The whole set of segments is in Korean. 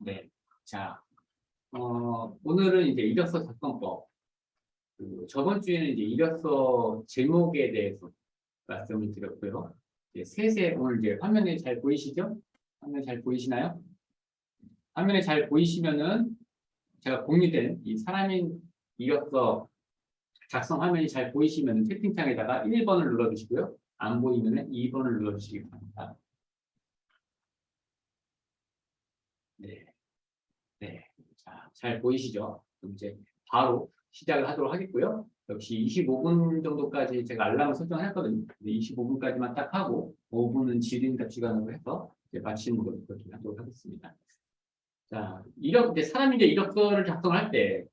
네. 자, 오늘은 이제 이력서 작성법. 저번 주에는 이제 이력서 제목에 대해서 말씀을 드렸고요. 이제 세세 오늘 이제 화면에 잘 보이시죠? 화면 잘 보이시나요? 화면에 잘 보이시면은 제가 공유된 이 사람인 이력서 작성 화면이 잘 보이시면 채팅창에다가 1번을 눌러주시고요. 안 보이면은 2번을 눌러주시기 바랍니다. 네. 네. 자, 잘 보이시죠? 그럼 이제 바로 시작을 하도록 하겠고요. 역시 25분 정도까지 제가 알람을 설정을 했거든요. 25분까지만 딱 하고 5분은 질의응답 시간으로 해서 이제 마치는 걸로 그렇게 하도록 하겠습니다. 자, 이제 사람이 이제 이력서를 작성할 때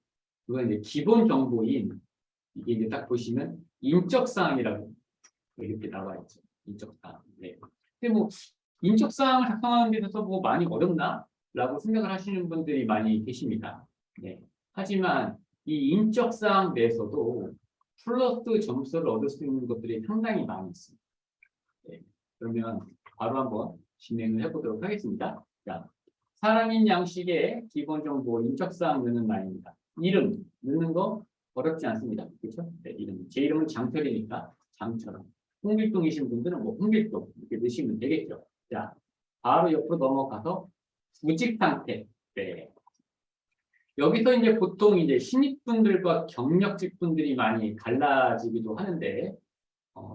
그건 이제 기본 정보인 이게 이제 딱 보시면 인적사항이라고 이렇게 나와 있죠. 인적사항. 네. 근데 뭐 인적사항을 작성하는 데 있어서 뭐 많이 어렵나? 라고 생각을 하시는 분들이 많이 계십니다. 네. 하지만 이 인적사항 내에서도 플러스 점수를 얻을 수 있는 것들이 상당히 많이 있습니다. 네. 그러면 바로 한번 진행을 해보도록 하겠습니다. 자, 사람인 양식의 기본 정보 인적사항 넣는 말입니다. 이름 넣는 거 어렵지 않습니다. 그렇죠? 네, 이름. 제 이름은 장철이니까 장처럼. 홍길동이신 분들은 뭐 홍길동 이렇게 넣으시면 되겠죠. 자, 바로 옆으로 넘어가서 구직 상태. 네. 여기서 이제 보통 이제 신입분들과 경력직 분들이 많이 갈라지기도 하는데,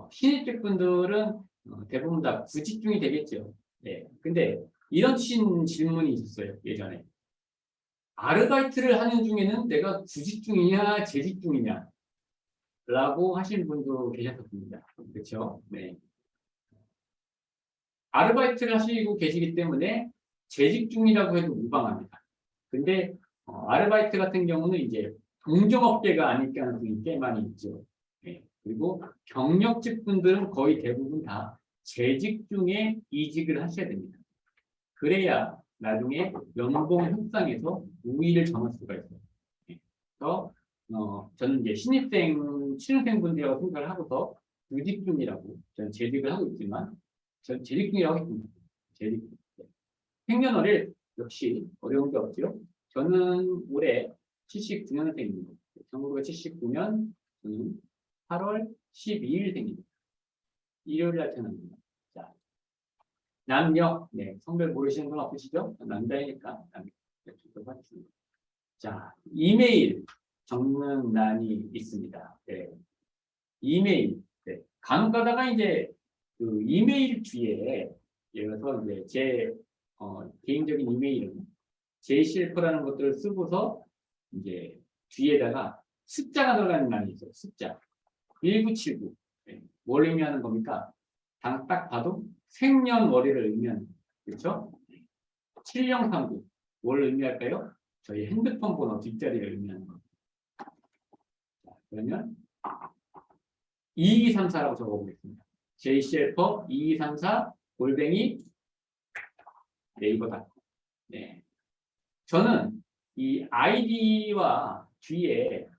신입직 분들은 대부분 다 구직 중이 되겠죠. 네. 근데 이런 질문이 있었어요, 예전에. 아르바이트를 하는 중에는 내가 구직 중이냐, 재직 중이냐? 라고 하시는 분도 계셨습니다. 그렇죠? 네. 아르바이트를 하시고 계시기 때문에 재직 중이라고 해도 무방합니다. 근데 아르바이트 같은 경우는 이제 동종업계가 아닐 가능성이 꽤 많이 있죠. 네. 그리고 경력직 분들은 거의 대부분 다 재직 중에 이직을 하셔야 됩니다. 그래야 나중에 연봉 협상에서 우위를 점할 수가 있어요. 네. 그래서 저는 이제 신입생, 신입생 분들이라고 생각을 하고서 구직 중이라고 저는 재직을 하고 있지만 저는 재직 중이라고 했습니다. 재직 중. 네. 생년월일 역시 어려운 게 없죠. 저는 올해 79년생입니다. 1979년 8월 12일 생입니다. 일요일 날 태어납니다. 자, 남녀, 네, 성별 모르시는 분 없으시죠? 남자이니까 남자로 하겠습니다. 자, 이메일 적는 난이 있습니다. 네. 이메일, 네. 간혹 가다가 이제 그 이메일 뒤에 예를 들어서 이제 제 개인적인 이메일은 제이실프라는 것들을 쓰고서 이제 뒤에다가 숫자가 들어가는 난이 있어요. 숫자 1979. 네. 뭘 의미하는 겁니까? 딱 봐도 생년월일을 의미하는 거죠. 그렇죠? 7039. 뭘 의미할까요? 저희 핸드폰 번호 뒷자리를 의미하는 겁니다. 자, 그러면 2234라고 적어보겠습니다. jcelper 2234 골뱅이 네이버다. 네. 저는 이 아이디와 뒤에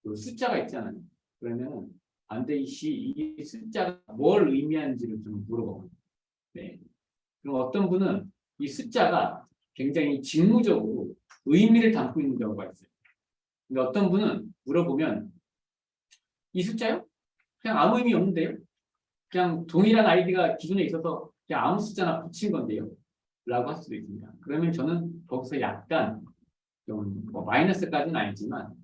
그 숫자가 있잖아요. 그러면 반드시 이 숫자가 뭘 의미하는지를 좀 물어봅니다. 네. 그럼 어떤 분은 이 숫자가 굉장히 직무적으로 의미를 담고 있는 경우가 있어요. 근데 어떤 분은 물어보면 이 숫자요? 그냥 아무 의미 없는데요? 그냥 동일한 아이디가 기존에 있어서 그냥 아무 숫자나 붙인 건데요. 라고 할 수도 있습니다. 그러면 저는 거기서 약간 좀 뭐 마이너스까지는 아니지만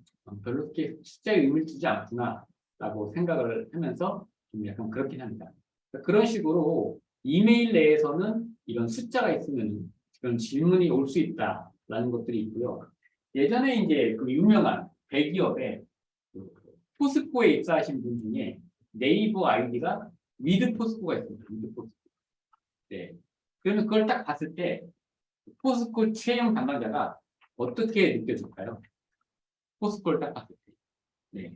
별로 그렇게 숫자에 의미를 두지 않구나 라고 생각을 하면서 좀 약간 그렇긴 합니다. 그러니까 그런 식으로 이메일 내에서는 이런 숫자가 있으면 그런 질문이 올 수 있다라는 것들이 있고요. 예전에 이제 그 유명한 대기업에 그 포스코에 입사하신 분 중에 네이버 아이디가 위드 포스코가 있습니다. 위드 포스코. 네. 그러면 그걸 딱 봤을 때 포스코 채용 담당자가 어떻게 느껴질까요? 포스코를 딱 봤을 때. 네.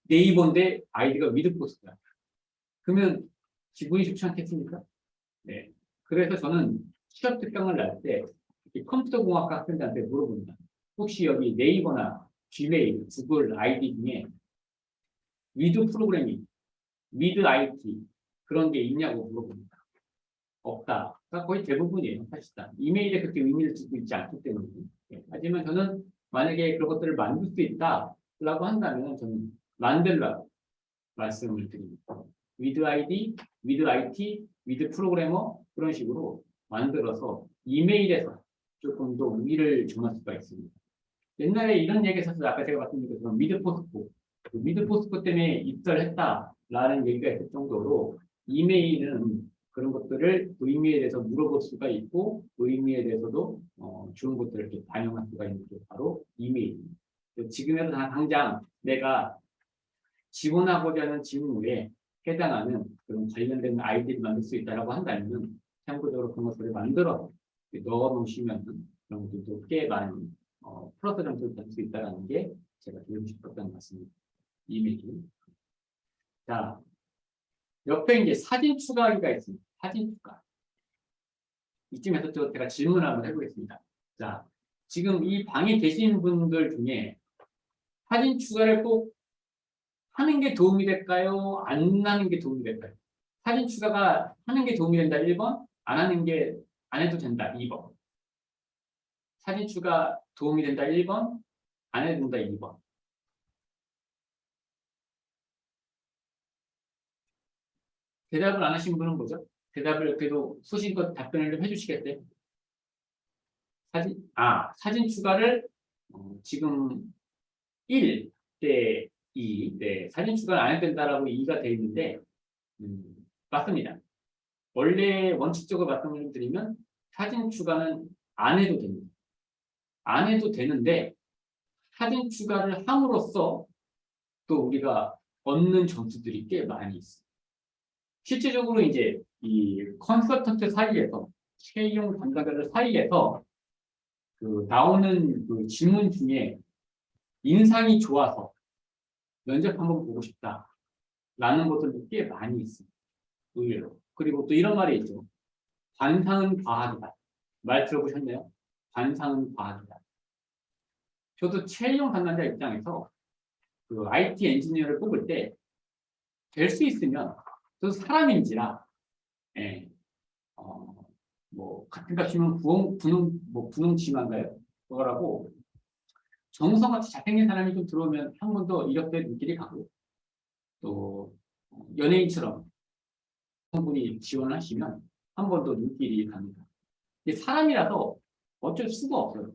네이버인데 아이디가 위드 포스코야. 그러면 기분이 좋지 않겠습니까? 네. 그래서 저는 취업 특강을 날 때 컴퓨터 공학과 학생들한테 물어봅니다. 혹시 여기 네이버나 지메일, 구글 아이디 중에 위드 프로그래밍, 위드 IT 그런 게 있냐고 물어봅니다. 없다. 거의 대부분이에요. 사실상 이메일에 그렇게 의미를 두고 있지 않기 때문에. 하지만 저는 만약에 그런 것들을 만들 수 있다라고 한다면 저는 만들라고 말씀을 드립니다. with ID, with IT, with 프로그래머 그런 식으로 만들어서 이메일에서 조금 더 우위를 점할 수가 있습니다. 옛날에 이런 얘기 있었어요. 아까 제가 말씀드린 것처럼 미드포스코. 미드포스코 때문에 입사를 했다라는 얘기가 있을 정도로 이메일은 그런 것들을 의미에 대해서 물어볼 수가 있고 의미에 대해서도 좋은 것들을 이렇게 반영할 수가 있는 게 바로 이메일입니다. 지금에도 당장 내가 지원하고자 하는 직무에 해당하는 그런 관련된 아이디를 만들 수 있다고 한다면 참고적으로 그런 것들을 만들어 넣어 놓으시면 그런 것들도 꽤 많은 플러스 점수를 받을 수 있다는 게 제가 드리고 싶었던 말씀입니다. 이메일. 자, 옆에 이제 사진 추가하기가 있습니다. 사진 추가. 이쯤에서 또 제가 질문을 한번 해보겠습니다. 자, 지금 이 방에 계신 분들 중에 사진 추가를 꼭 하는 게 도움이 될까요? 안 하는 게 도움이 될까요? 사진 추가가 하는 게 도움이 된다 1번, 안 하는 게 안 해도 된다 2번. 사진 추가 도움이 된다 1번, 안 해도 된다 2번. 대답을 안 하신 분은 뭐죠? 대답을 그래도 소신껏 답변을 좀 해주시겠어요? 사진 추가를 지금 1 대 2, 네, 사진 추가를 안 해도 된다라고 2가 되어 있는데 맞습니다. 원래 원칙적으로 말씀을 드리면 사진 추가는 안 해도 됩니다. 안 해도 되는데 사진 추가를 함으로써 또 우리가 얻는 점수들이 꽤 많이 있어요. 실질적으로 이제 이 컨설턴트 사이에서 채용 담당자들 사이에서 그 나오는 그 질문 중에 인상이 좋아서 면접 한번 보고 싶다라는 것들도 꽤 많이 있습니다. 의외로. 그리고 또 이런 말이 있죠. 관상은 과학이다. 말 들어보셨나요? 관상은 과학이다. 저도 채용 담당자 입장에서 그 IT 엔지니어를 뽑을 때 될 수 있으면 저도 사람인지라 뭐 같은 값이면 분홍치마인가요? 그거라고 정성같이 잘생긴 사람이 좀 들어오면 한 번 더 이력서에 눈길이 가고 또 연예인처럼 분이 지원하시면 한 번 더 눈길이 갑니다. 사람이라서 어쩔 수가 없어요.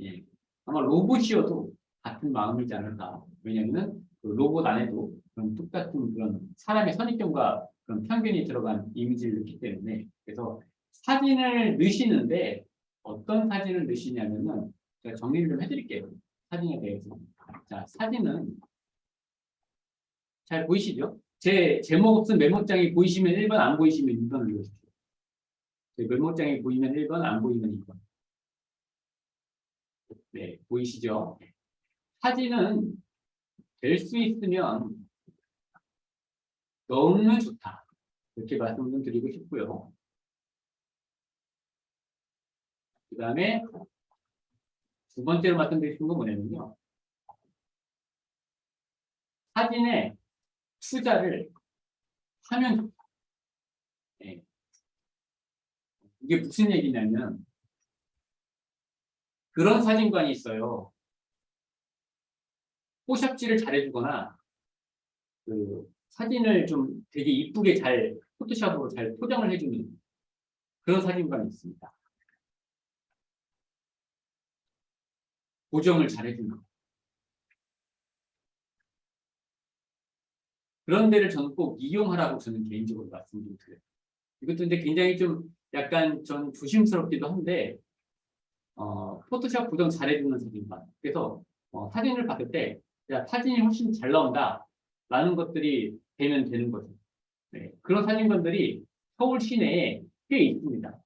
예. 아마 로봇이어도 같은 마음이지 않을까. 왜냐하면 그 로봇 안에도 그런 똑같은 그런 사람의 선입견과 그런 편견이 들어간 이미지를 넣기 때문에 그래서 사진을 넣으시는데 어떤 사진을 넣으시냐면은 제가 정리를 좀 해드릴게요. 사진에 대해서. 자, 사진은 잘 보이시죠? 제 제목 없은 메모장이 보이시면 1번, 안 보이시면 2번을 눌러주십시오. 메모장이 보이면 1번, 안 보이면 2번. 네, 보이시죠? 사진은 될 수 있으면 너무 좋다. 이렇게 말씀 좀 드리고 싶고요. 그 다음에 두 번째로 말씀드리는 건 뭐냐면요. 사진에 투자를 하면 좋다. 네. 이게 무슨 얘기냐면 그런 사진관이 있어요. 포샵질을 잘해주거나 그 사진을 좀 되게 이쁘게 잘 포토샵으로 잘 포장을 해주는 그런 사진관이 있습니다. 보정을 잘해주는 그런 데를 저는 꼭 이용하라고 저는 개인적으로 말씀드려요. 이것도 근데 굉장히 좀 약간 전 조심스럽기도 한데 포토샵 보정 잘해주는 사진관. 그래서 사진을 봤을 때 야, 사진이 훨씬 잘 나온다 라는 것들이 되면 되는 거죠. 네. 그런 사진관들이 서울 시내에 꽤 있습니다.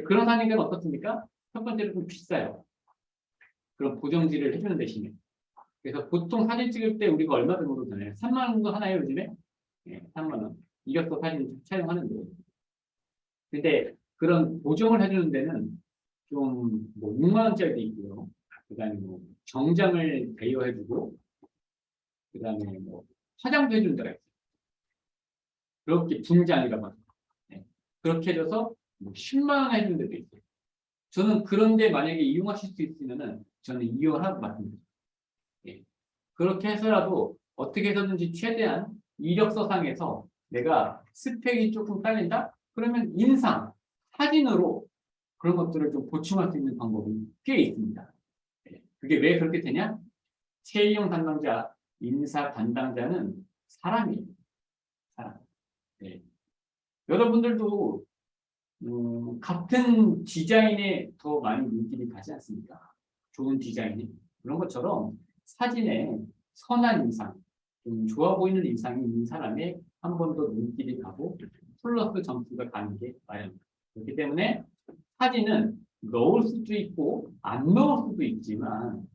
그런 사진관은 어떻습니까? 첫 번째로 좀 비싸요. 그런 보정지를 해주는 대신에. 그래서 보통 사진 찍을 때 우리가 얼마 정도 드나요? 3만 원 정도 하나요, 요즘에? 네, 3만 원. 이력서 사진 촬영하는데. 근데 그런 보정을 해주는 데는 좀 뭐 6만 원짜리도 있고요. 그다음에 뭐 정장을 대여해주고, 그다음에 뭐 화장도 해주는 데가 있어요. 그렇게 분장이라고 합니다. 네. 그렇게 해줘서 뭐 10만 원 해주는 데도 있어요. 저는 그런데 만약에 이용하실 수 있으면은 저는 이용하라고 말씀드립니다. 예. 그렇게 해서라도 어떻게 해서든지 최대한 이력서상에서 내가 스펙이 조금 딸린다? 그러면 인상, 사진으로 그런 것들을 좀 보충할 수 있는 방법이 꽤 있습니다. 예. 그게 왜 그렇게 되냐? 채용 담당자, 인사 담당자는 사람이에요. 사람. 예. 여러분들도 같은 디자인에 더 많이 눈길이 가지 않습니까? 좋은 디자인이. 그런 것처럼 사진에 선한 인상, 좀 좋아 보이는 인상이 있는 사람에 한 번 더 눈길이 가고 플러스 점수가 가는 게 마련입니다. 그렇기 때문에 사진은 넣을 수도 있고 안 넣을 수도 있지만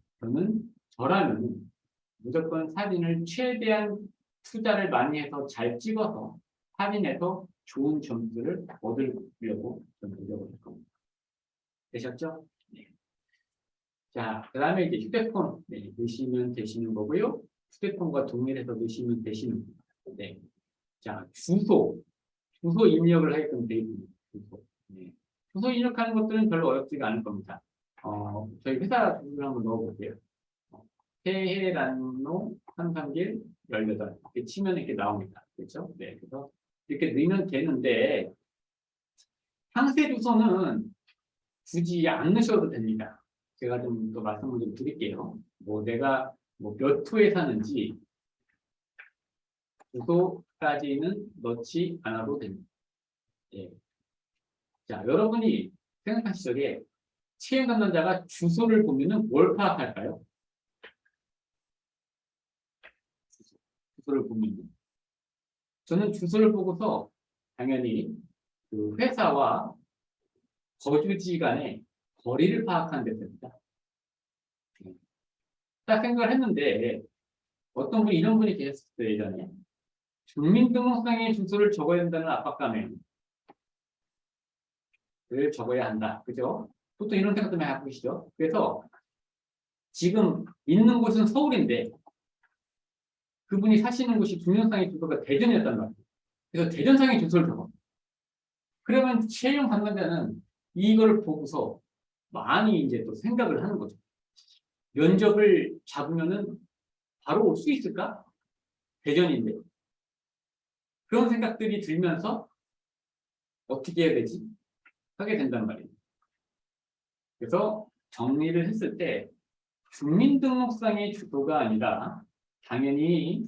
저라면 무조건 사진을 최대한 투자를 많이 해서 잘 찍어서 사진에서 좋은 점수를 얻으려고 좀 노력을 할 겁니다. 되셨죠? 네. 자, 그 다음에 이제 휴대폰 넣으시면 되시는 거고요. 휴대폰과 동일해서 넣으시면 되시는 겁니다. 네. 자, 주소 입력을 하게끔 되어 있습니다. 주소. 네. 주소 입력하는 것들은 별로 어렵지가 않을 겁니다. 저희 회사 주소를 한번 넣어볼게요. 테헤란로 331 18 이렇게 치면 이렇게 나옵니다. 그렇죠? 네, 그래서 이렇게 넣으면 되는데 상세 주소는 굳이 안 넣으셔도 됩니다. 제가 좀 더 말씀을 좀 드릴게요. 뭐 내가 뭐 몇 호에 사는지 주소까지는 넣지 않아도 됩니다. 예. 자, 여러분이 생각하시기에 채용 담당자가 주소를 보면은 뭘 파악할까요? 주소를 보면 저는 주소를 보고서 당연히 그 회사와 거주지 간의 거리를 파악하는 데 됩니다. 딱 생각을 했는데 어떤 분이 이런 분이 계셨어요. 예전에 주민등록상의 주소를 적어야 된다는 압박감에 를 적어야 한다. 그죠? 보통 이런 생각 좀 하고 계시죠? 그래서 지금 있는 곳은 서울인데 그분이 사시는 곳이 주민등록상의 주소가 대전이었단 말이에요. 그래서 대전상의 주소를 적어. 그러면 채용 담당자는 이거를 보고서 많이 이제 또 생각을 하는 거죠. 면접을 잡으면은 바로 올 수 있을까? 대전인데. 그런 생각들이 들면서 어떻게 해야 되지? 하게 된단 말이에요. 그래서 정리를 했을 때 주민등록상의 주소가 아니라 당연히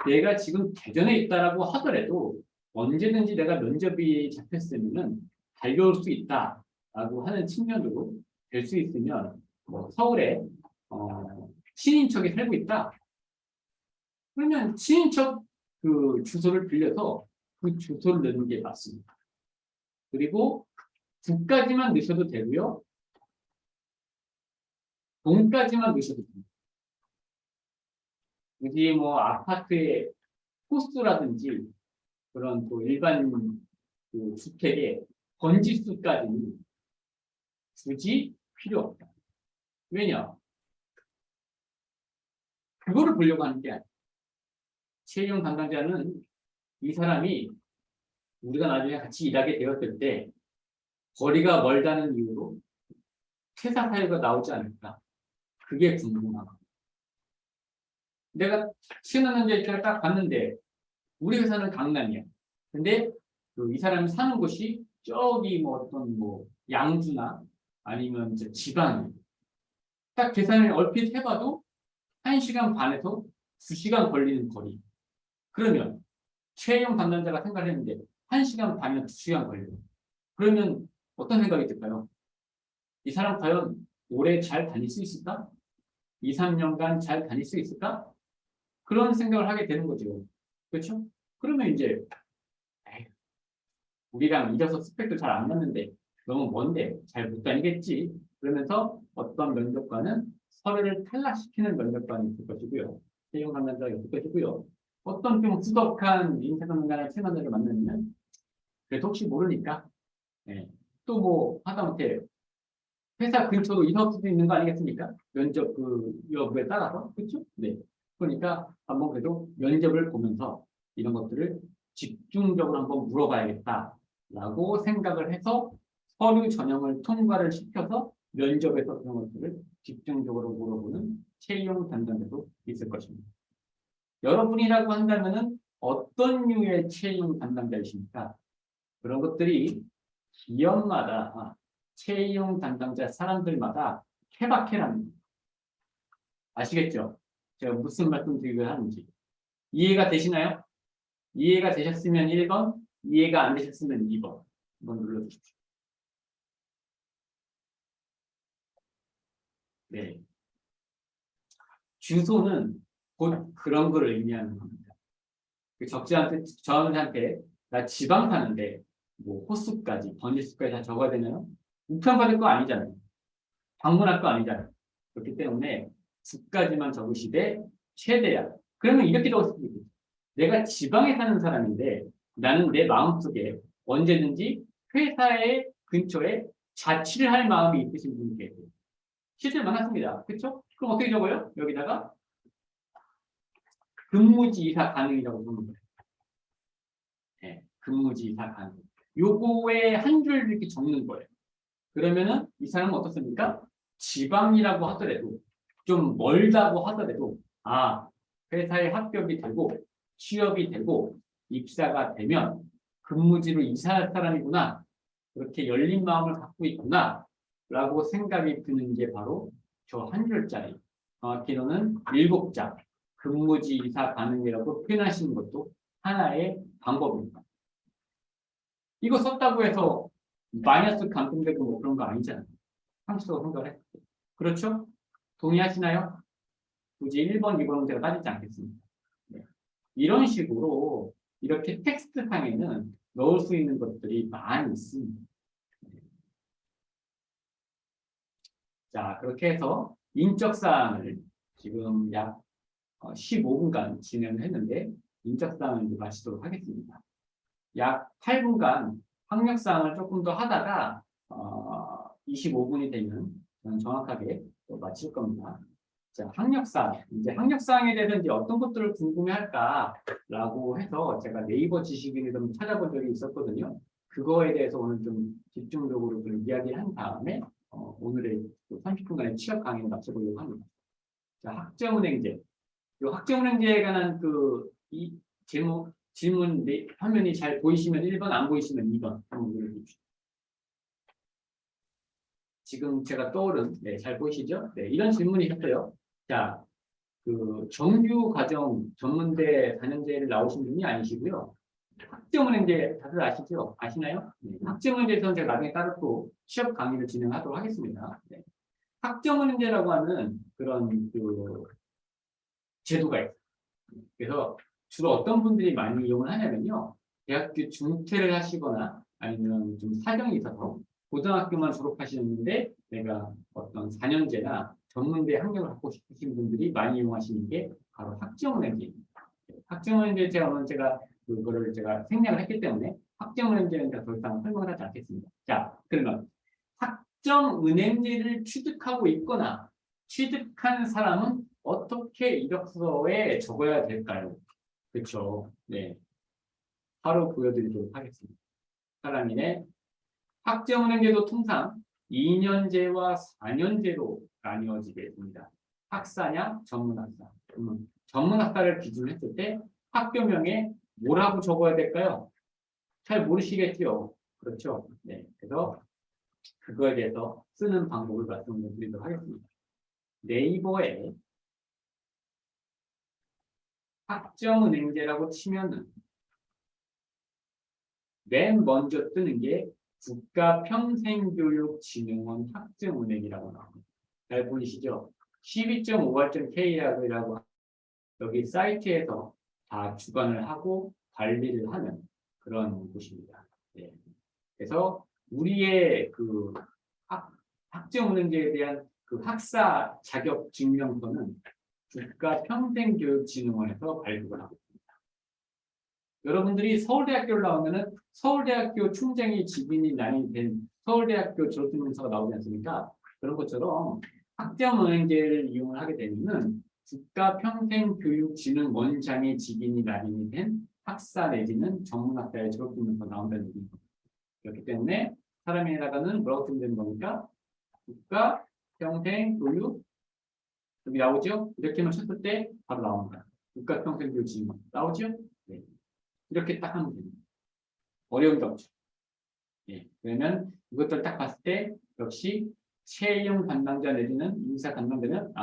내가 지금 대전에 있다라고 하더라도 언제든지 내가 면접이 잡혔으면은 달려올 수 있다라고 하는 측면으로 될 수 있으면 뭐 서울에 친인척이 살고 있다. 그러면 친인척 그 주소를 빌려서 그 주소를 넣는 게 맞습니다. 그리고 국까지만 넣으셔도 되고요. 동까지만 넣으셔도 됩니다. 굳이 뭐 아파트의 호수라든지 그런 또 일반 그 주택의 번지수까지는 굳이 필요 없다. 왜냐? 그거를 보려고 하는 게 아니에요. 채용 담당자는 이 사람이 우리가 나중에 같이 일하게 되었을 때 거리가 멀다는 이유로 퇴사 사유가 나오지 않을까. 그게 궁금하고. 내가 신혼연재 입장을 딱 봤는데 우리 회사는 강남이야. 근데 이 사람이 사는 곳이 저기 뭐 어떤 뭐 양주나 아니면 이제 지방이 딱 계산을 얼핏 해봐도 1시간 반에서 2시간 걸리는 거리. 그러면 채용 담당자가 생각을 했는데 1시간 반이면 2시간 걸려요. 그러면 어떤 생각이 들까요? 이 사람 과연 오래 잘 다닐 수 있을까? 2, 3년간 잘 다닐 수 있을까? 그런 생각을 하게 되는 거죠. 그렇죠? 그러면 이제 우리랑 이래서 스펙도 잘 안 맞는데 너무 먼데 잘 못 다니겠지. 그러면서 어떤 면접관은 서류를 탈락시키는 면접관이 있을 것이고요. 채용 담당자가 있을 것이고요. 어떤 좀 후덕한 인사 담당자나 팀원들을 만나면 그래도 혹시 모르니까 또 하다못해 회사 근처로 이사 수도 있는 거 아니겠습니까? 면접 그 여부에 따라서 그렇죠? 네. 그러니까 한번 그래도 면접을 보면서 이런 것들을 집중적으로 한번 물어봐야겠다. 라고 생각을 해서 서류 전형을 통과를 시켜서 면접에서 그런 것들을 집중적으로 물어보는 채용 담당자도 있을 것입니다. 여러분이라고 한다면은 어떤 류의 채용 담당자이십니까? 그런 것들이 기업마다 채용 담당자 사람들마다 케바케랍니다. 아시겠죠? 제가 무슨 말씀 드리려 하는지. 이해가 되시나요? 이해가 되셨으면 1번, 이해가 안 되셨으면 2번. 한번 눌러주십시오. 네. 주소는 곧 그런 걸 의미하는 겁니다. 저한테 나 지방 사는데 뭐 호수까지, 번지수까지 다 적어야 되나요? 우편받을 거 아니잖아요. 방문할 거 아니잖아요. 그렇기 때문에 주까지만 적으시되 최대한. 그러면 이렇게 적었을 수 있겠죠. 내가 지방에 사는 사람인데 나는 내 마음속에 언제든지 회사의 근처에 자취를 할 마음이 있으신 분이 계세요. 실제로 만났습니다. 그렇죠? 그럼 어떻게 적어요? 여기다가 근무지이사 가능이라고 보는 거예요. 네, 근무지이사 가능. 요거에 한 줄 이렇게 적는 거예요. 그러면은 이 사람은 어떻습니까? 지방이라고 하더라도 좀 멀다고 하더라도 회사에 합격이 되고 취업이 되고 입사가 되면 근무지로 이사할 사람이구나. 그렇게 열린 마음을 갖고 있구나. 라고 생각이 드는 게 바로 저 한 줄짜리. 정확히는 7자. 근무지 이사 가능이라고 표현하시는 것도 하나의 방법입니다. 이거 썼다고 해서 마이너스 감점되고 뭐 그런 거 아니잖아요. 상식적으로 생각을 했을 때. 그렇죠? 동의하시나요? 굳이 1번, 2번은 제가 따지지 않겠습니다. 네. 이런 식으로 이렇게 텍스트 상에는 넣을 수 있는 것들이 많이 있습니다. 자, 그렇게 해서 인적사항을 지금 약 15분간 진행을 했는데 인적사항을 이제 마치도록 하겠습니다. 약 8분간 학력사항을 조금 더 하다가 25분이 되면 저는 정확하게 또 마칠 겁니다. 자, 학력사항. 이제 학력사항에 대해서 이제 어떤 것들을 궁금해할까라고 해서 제가 네이버 지식인을 좀 찾아본 적이 있었거든요. 그거에 대해서 오늘 좀 집중적으로 좀 이야기를 한 다음에 오늘의 30분간의 취업 강의를 마쳐보려고 합니다. 자, 학점은행제. 이 학점은행제에 관한 이 제목, 질문 화면이 잘 보이시면 1번, 안 보이시면 2번 한번 눌러주십시오. 지금 제가 떠오른, 네, 잘 보이시죠? 네, 이런 질문이 있어요. 자, 정규 과정 전문대 4년제를 나오신 분이 아니시고요. 학점은행제 다들 아시죠? 아시나요? 네, 학점은행제에서는 제가 나중에 따로 또 취업 강의를 진행하도록 하겠습니다. 네. 학점은행제라고 하는 그런 제도가 있어요. 그래서 주로 어떤 분들이 많이 이용을 하냐면요. 대학교 중퇴를 하시거나 아니면 좀 사정이 있어서 고등학교만 졸업하시는데 내가 어떤 4년제나 전문대 학력을 갖고 싶으신 분들이 많이 이용하시는 게 바로 학점은행제입니다. 학점은행제 제가 그거를 제가 생략을 했기 때문에 학점은행제는 더 이상 설명을 하지 않겠습니다. 자, 그러면 학점은행제를 취득하고 있거나 취득한 사람은 어떻게 이력서에 적어야 될까요? 그렇죠. 네. 바로 보여드리도록 하겠습니다. 사람이네. 학점은행제도 통상 2년제와 4년제로 나뉘어지게 됩니다. 학사냐, 전문학사. 전문학사를 기준으로 했을 때 학교명에 뭐라고 적어야 될까요? 잘 모르시겠죠? 그렇죠. 네. 그래서 그거에 대해서 쓰는 방법을 말씀드리도록 하겠습니다. 네이버에 학점은행제라고 치면은 맨 먼저 뜨는 게 국가평생교육진흥원 학점은행이라고 나옵니다. 잘 보이시죠? 12.5할.K라고 여기 사이트에서 다 주관을 하고 관리를 하는 그런 곳입니다. 네. 그래서 우리의 학점은행제에 대한 학사 자격 증명서는 국가평생교육진흥원에서 발급을 하고 있습니다. 여러분들이 서울대학교를 나오면은 서울대학교 총장이 직인이 난이 된 서울대학교 졸업증명서가 나오지 않습니까? 그런 것처럼 학점은행제를 이용을 하게 되면은 국가평생교육진흥원장의 직인이 날인이 된 학사 내지는 전문학사의 졸업증명서가 나온다는 얘기입니다. 그렇기 때문에 사람에다가는 뭐라고 쓰면 되는 겁니까? 국가, 평생, 교육 여기 나오죠? 이렇게만 쳤을 때 바로 나옵니다. 국가, 평생, 교육 질문 나오죠? 네. 이렇게 딱 하면 됩니다. 어려운 게 없죠. 예. 그러면 이것들 딱 봤을 때 역시 채용 담당자 내지는 인사 담당자는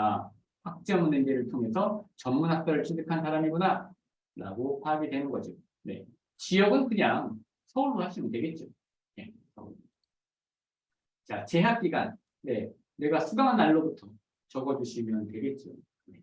학점 운행제를 통해서 전문 학과를 취득한 사람이구나 라고 파악이 되는 거죠. 네. 지역은 그냥 서울로 하시면 되겠죠. 네. 자, 재학 기간. 네. 내가 수강한 날로부터 적어주시면 되겠죠. 네.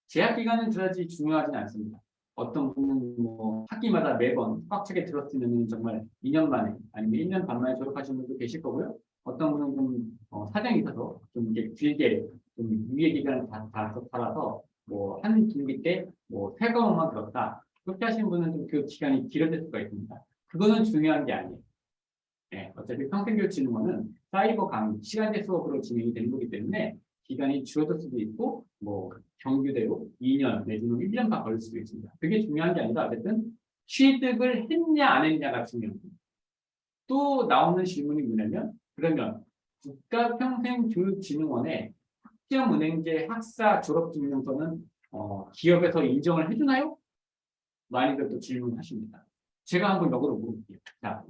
재학 기간은 그다지 중요하진 않습니다. 어떤 분은 뭐 학기마다 매번 꽉 차게 들었으면 정말 2년 만에 아니면 1년 반 만에 졸업하시는 분도 계실 거고요. 어떤 분은 좀 사정이 있어서 좀 이제 길게 좀 유예 기간을 다 살아서 뭐 한 분기 때뭐 3과목만 들었다. 그렇게 하시는 분은 좀 그 기간이 길어질 수가 있습니다. 그거는 중요한 게 아니에요. 네, 어차피 평생교육진흥원은 사이버 강의, 시간제 수업으로 진행이 되는 거기 때문에 기간이 줄어들 수도 있고 뭐 정규대로 2년 내지는 1년 반 걸릴 수도 있습니다. 그게 중요한 게 아니라 어쨌든 취득을 했냐 안 했냐가 중요합니다. 또 나오는 질문이 뭐냐면 그러면 국가평생교육진흥원의 학점은행제 학사 졸업증명서는 기업에서 인정을 해주나요? 많이들 또 질문하십니다. 제가 한번 역으로 물어볼게요. 자,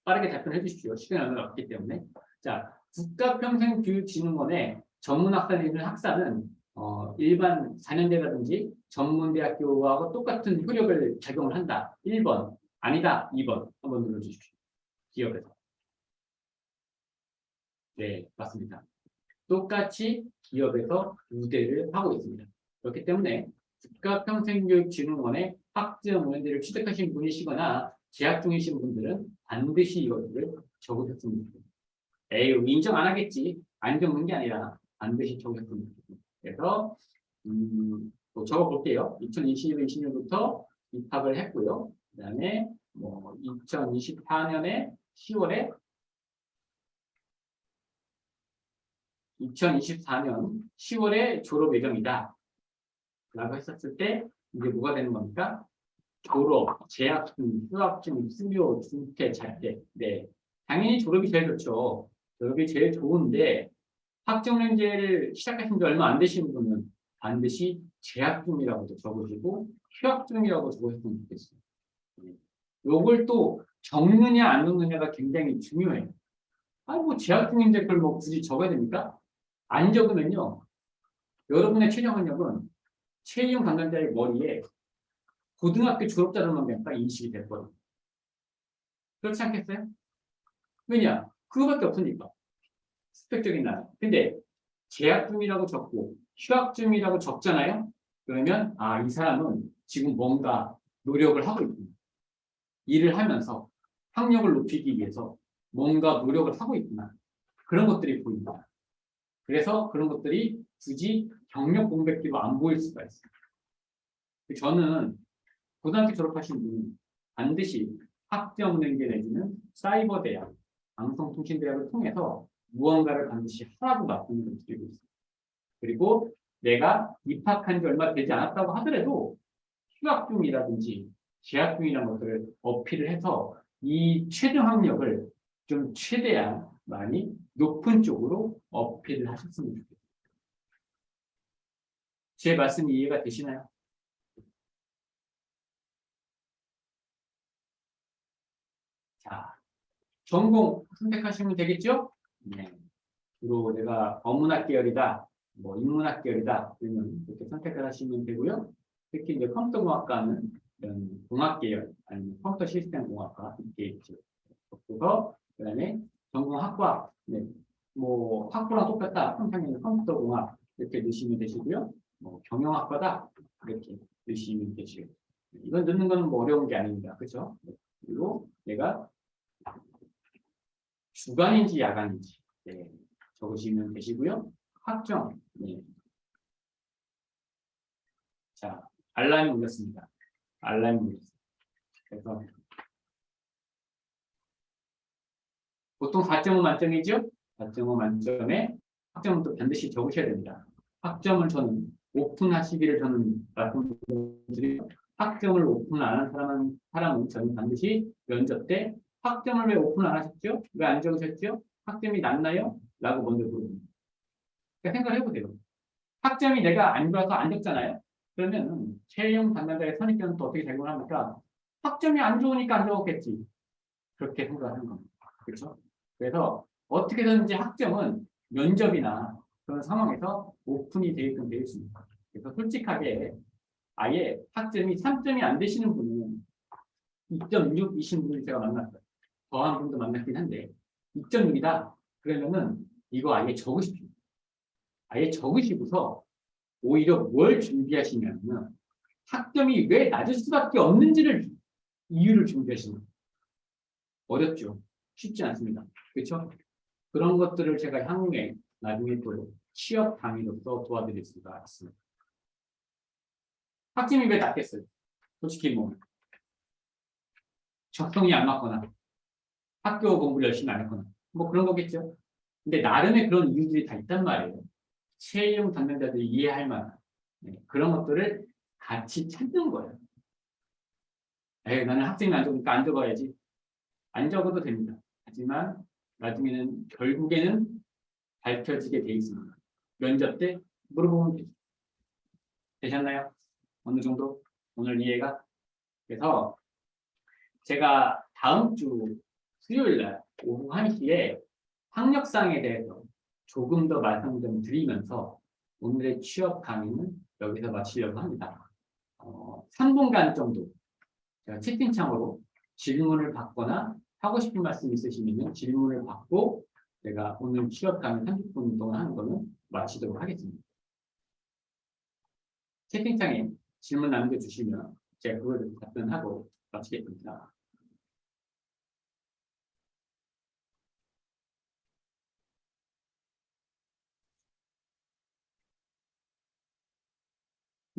빠르게 답변해 주십시오. 시간이 얼마 없기 때문에. 자, 국가평생교육진흥원의 전문학사 내지는 학사는 일반 4년제라든지 전문대학교와 똑같은 효력을 적용을 한다. 1번. 아니다. 2번. 한번 눌러주십시오. 기업에서. 네, 맞습니다. 똑같이 기업에서 우대를 하고 있습니다. 그렇기 때문에 국가평생교육진흥원의 학점 원대를 취득하신 분이시거나 재학 중이신 분들은 반드시 이것들을 적으셨으면 좋겠습니다. 에이, 인정 안 하겠지. 안 적는 게 아니라 반드시 적으셨으면 좋겠습니다. 그래서 또 적어볼게요. 2021-20년부터 입학을 했고요. 그 다음에 뭐 2024년에 10월에 2024년 10월에 졸업 예정이다. 라고 했었을 때 이게 뭐가 되는 겁니까? 졸업, 재학증, 휴학증, 수료, 중퇴, 자퇴. 네, 당연히 졸업이 제일 좋죠. 졸업이 제일 좋은데 학점연제를 시작하신 지 얼마 안 되시는 분은 반드시 재학중이라고도 적으시고 휴학중이라고 적으셨으면 좋겠어요. 요걸 또 적느냐 안 적느냐가 굉장히 중요해요. 아니 뭐 재학중인데 그걸 뭐 굳이 적어야 됩니까? 안 적으면요. 여러분의 최종 학력은 채용 담당자의 머리에 고등학교 졸업자로만 그냥 딱 인식이 됐거든요. 그렇지 않겠어요? 왜냐? 그거밖에 없으니까. 스펙적인 나라. 근데 재학 중이라고 적고 휴학 중이라고 적잖아요. 그러면 이 사람은 지금 뭔가 노력을 하고 있구나. 일을 하면서 학력을 높이기 위해서 뭔가 노력을 하고 있구나. 그런 것들이 보입니다. 그래서 그런 것들이 굳이 경력 공백기로 안 보일 수가 있어요. 저는 고등학교 졸업하신 분은 반드시 학점은행제 내지는 사이버 대학, 방송통신대학을 통해서 무언가를 반드시 하라고 말씀을 드리고 있습니다. 그리고 내가 입학한 지 얼마 되지 않았다고 하더라도 휴학 중이라든지 재학 중이라는 것들을 어필을 해서 이 최종 학력을 좀 최대한 많이 높은 쪽으로 어필을 하셨으면 좋겠습니다. 제 말씀이 이해가 되시나요? 자, 전공 선택하시면 되겠죠? 네. 주로 내가 어문학 계열이다, 뭐 인문학 계열이다, 그러면 이렇게 선택을 하시면 되고요. 특히 이제 컴퓨터공학과는 이런 공학 계열, 아니면 컴퓨터 시스템 공학과 이렇게 있죠. 그래서 그다음에 전공학과, 네. 뭐 학부랑 똑같다, 평평에는 컴퓨터공학 이렇게 넣으시면 되시고요. 뭐 경영학과다 이렇게 넣으시면 되시고요. 이건 넣는 거는 뭐 어려운 게 아닙니다, 그렇죠? 그리고 내가 주간인지 야간인지 네, 적으시면 되시고요. 학점. 네. 자, 알람이 울렸습니다. 알람이 울렸습니다. 그래서 보통 4.5 만점이죠? 4.5 만점에 학점은 또 반드시 적으셔야 됩니다. 학점을 저는 오픈하시기를 저는 말씀드리고 학점을 오픈 안 한 사람은 저는 반드시 면접 때 학점을 왜 오픈 안 하셨죠? 왜 안 적으셨죠? 학점이 낮나요? 라고 먼저 물어봅니다. 그러니까 생각을 해보세요. 학점이 내가 안 좋아서 안 적잖아요. 그러면 채용 담당자의 선입견은 또 어떻게 작용합니까? 학점이 안 좋으니까 안 적었겠지. 그렇게 생각하는 겁니다. 그렇죠? 그래서 어떻게든지 학점은 면접이나 그런 상황에서 오픈이 되게끔 되어 있습니다. 그래서 솔직하게 아예 학점이 3점이 안 되시는 분은 2.6이신 분을 제가 만났어요. 더한 분도 만났긴 한데 2.6이다. 그러면은 이거 아예 적으십시오. 아예 적으시고서 오히려 뭘 준비하시냐면 학점이 왜 낮을 수밖에 없는지를 이유를 준비하시는 거예요. 어렵죠. 쉽지 않습니다. 그렇죠? 그런 것들을 제가 향후에 나중에 또 취업 강의로서 도와드릴 수가 있습니다. 학점이 왜 낮겠어요? 솔직히 뭐 적성이 안 맞거나 학교 공부를 열심히 안 했거나 뭐 그런 거겠죠. 근데 나름의 그런 이유들이 다 있단 말이에요. 채용 담당자들이 이해할 만한 그런 것들을 같이 찾는 거예요. 에이, 나는 학생이 안 좋으니까 안 적어야지. 안 적어도 됩니다. 하지만 나중에는 결국에는 밝혀지게 돼 있습니다. 면접 때 물어보면 되죠. 되셨나요? 어느 정도? 오늘 이해가? 그래서 제가 다음 주 수요일 날 오후 1시에 학력상에 대해서 조금 더 말씀 좀 드리면서 오늘의 취업 강의는 여기서 마치려고 합니다. 3분간 정도 제가 채팅창으로 질문을 받거나 하고 싶은 말씀 있으시면 질문을 받고 제가 오늘 취업 강의 30분 동안 하는 거는 마치도록 하겠습니다. 채팅창에 질문 남겨주시면 제가 그거를 답변하고 마치겠습니다.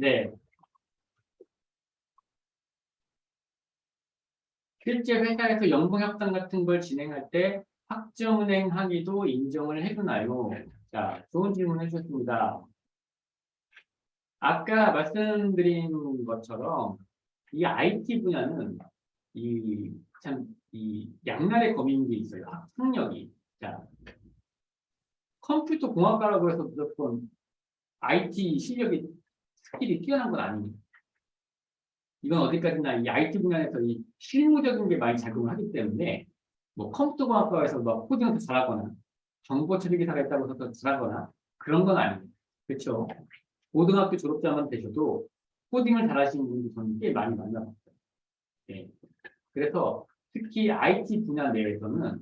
네, 실제 회사에서 연봉 협상 같은 걸 진행할 때 학점은행 항의도 인정을 해주나요? 자, 좋은 질문 해주셨습니다. 아까 말씀드린 것처럼 이 IT 분야는 이 양날의 검인 게 있어요. 학력이. 자, 컴퓨터 공학과라고 해서 무조건 IT 실력이 스킬이 뛰어난 건 아닙니다. 이건 어디까지나 이 IT 분야에서 이 실무적인 게 많이 작용을 하기 때문에 뭐 컴퓨터 공학과에서 뭐 코딩을 더 잘하거나 정보 처리 기사가 있다고 해서 더 잘하거나 그런 건 아닙니다. 그렇죠? 고등학교 졸업자만 되셔도 코딩을 잘하시는 분들이 저는 꽤 많이 만나봤어요. 네. 그래서 특히 IT 분야 내에서는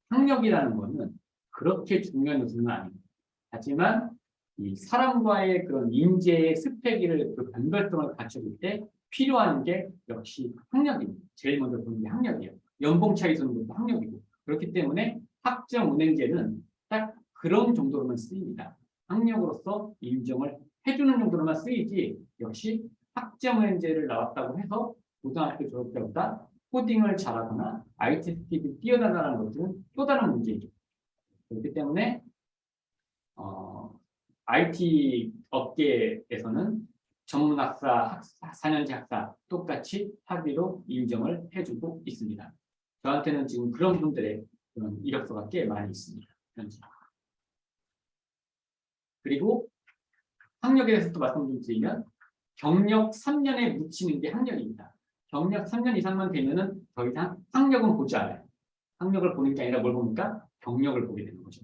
학력이라는 거는 그렇게 중요한 요소는 아닙니다. 하지만 이 사람과의 그런 인재의 스펙을 그 변별성을 갖춰줄 때 필요한 게 역시 학력입니다. 제일 먼저 보는 게 학력이에요. 연봉 차이 서는 것도 학력이고 그렇기 때문에 학점 운행제는 딱 그런 정도로만 쓰입니다. 학력으로서 인정을 해주는 정도로만 쓰이지 역시 학점 운행제를 나왔다고 해서 고등학교 졸업 때보다 코딩을 잘하거나 IT 스킬이 뛰어나다는 것은 또 다른 문제이죠. 그렇기 때문에 IT 업계에서는 전문학사, 4년제 학사 똑같이 학위로 인정을 해주고 있습니다. 저한테는 지금 그런 분들의 그런 이력서가 꽤 많이 있습니다. 현재. 그리고 학력에 대해서 또 말씀 좀 드리면 경력 3년에 묻히는 게 학력입니다. 경력 3년 이상만 되면은 더 이상 학력은 보지 않아요. 학력을 보는 게 아니라 뭘 봅니까? 경력을 보게 되는 거죠.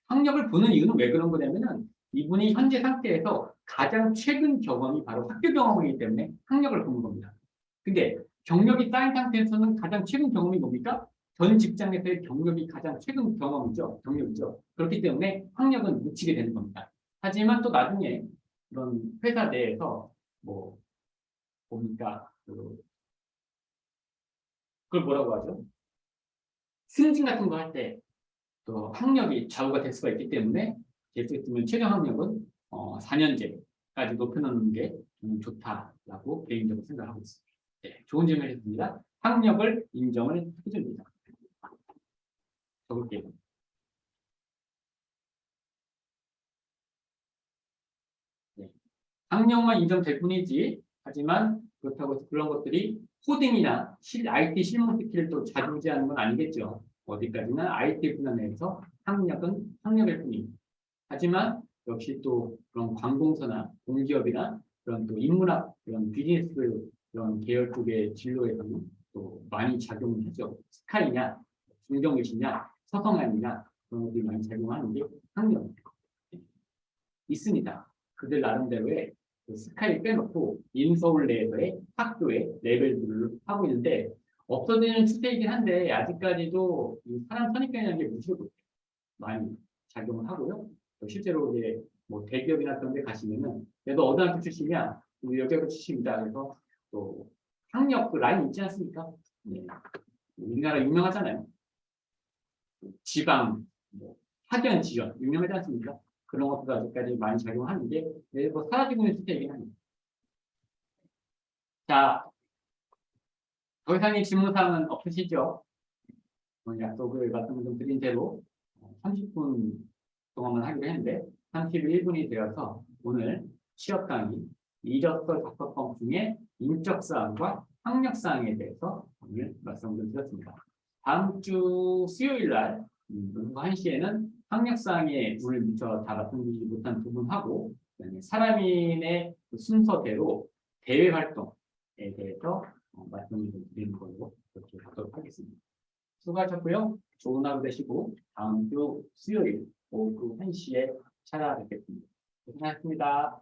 학력을 보는 이유는 왜 그런 거냐면은 이분이 현재 상태에서 가장 최근 경험이 바로 학교 경험이기 때문에 학력을 보는 겁니다. 근데 경력이 쌓인 상태에서는 가장 최근 경험이 뭡니까? 전 직장에서의 경력이 가장 최근 경험이죠. 경력이죠. 그렇기 때문에 학력은 묻히게 되는 겁니다. 하지만 또 나중에 그런 회사 내에서 뭐 뭡니까? 그걸 뭐라고 하죠? 승진 같은 거 할 때 또 학력이 좌우가 될 수가 있기 때문에 예를 최종 학력은 4년제까지 높여놓는 게 좋다라고 개인적으로 생각하고 있습니다. 네, 좋은 질문이었습니다. 학력을 인정을 해줍니다. 적을게요. 네. 학력만 인정될 뿐이지 하지만 그렇다고 해서 그런 것들이 코딩이나 IT 실무 스킬을 또 좌지우지하는 건 아니겠죠. 어디까지나 IT 분야 내에서 학력은 학력일 뿐입니다. 하지만 역시 또 그런 관공서나 공기업이나 그런 또 인문학 그런 비즈니스 그런 계열 쪽의 진로에서는 또 많이 작용을 하죠. 스카이냐, 중경유시냐, 서성한이냐 그런 것들이 많이 작용하는 게 학력 있습니다. 그들 나름대로의 그 스카이 빼놓고 인서울 내에서의 학교의 레벨들을 하고 있는데 없어지는 추세이긴 한데 아직까지도 이 사람 선입견이라는 게 무시를 못해요. 많이 작용을 하고요. 또 실제로 이제 뭐 대기업이나 그런 데 가시면은 얘도 어느 학교 출신이야? 우리 여기 학교 출신이다. 그래서 또 학력 그 라인 있지 않습니까? 네. 우리나라 유명하잖아요. 지방, 뭐 학연 지연 유명하지 않습니까? 그런 것도 아직까지 많이 작용하는 게 뭐 사라지고 있는 추세이긴 합니다. 자, 더 이상의 질문사항은 없으시죠? 오늘 약속을 말씀을 좀 드린 대로 30분 동안만 하기로 했는데 31분이 되어서 오늘 취업 강의 이력서 작성법 중에 인적사항과 학력사항에 대해서 오늘 말씀을 드렸습니다. 다음 주 수요일 날 오후 1시에는 학력사항에 오늘 미처 다 말씀드리지 못한 부분하고 사람인의 순서대로 대외 활동에 대해서 말씀을 드리는 걸로 그렇게 하도록 하겠습니다. 수고하셨고요. 좋은 하루 되시고 다음 주 수요일 오후 1시에 찾아뵙겠습니다. 고생하셨습니다.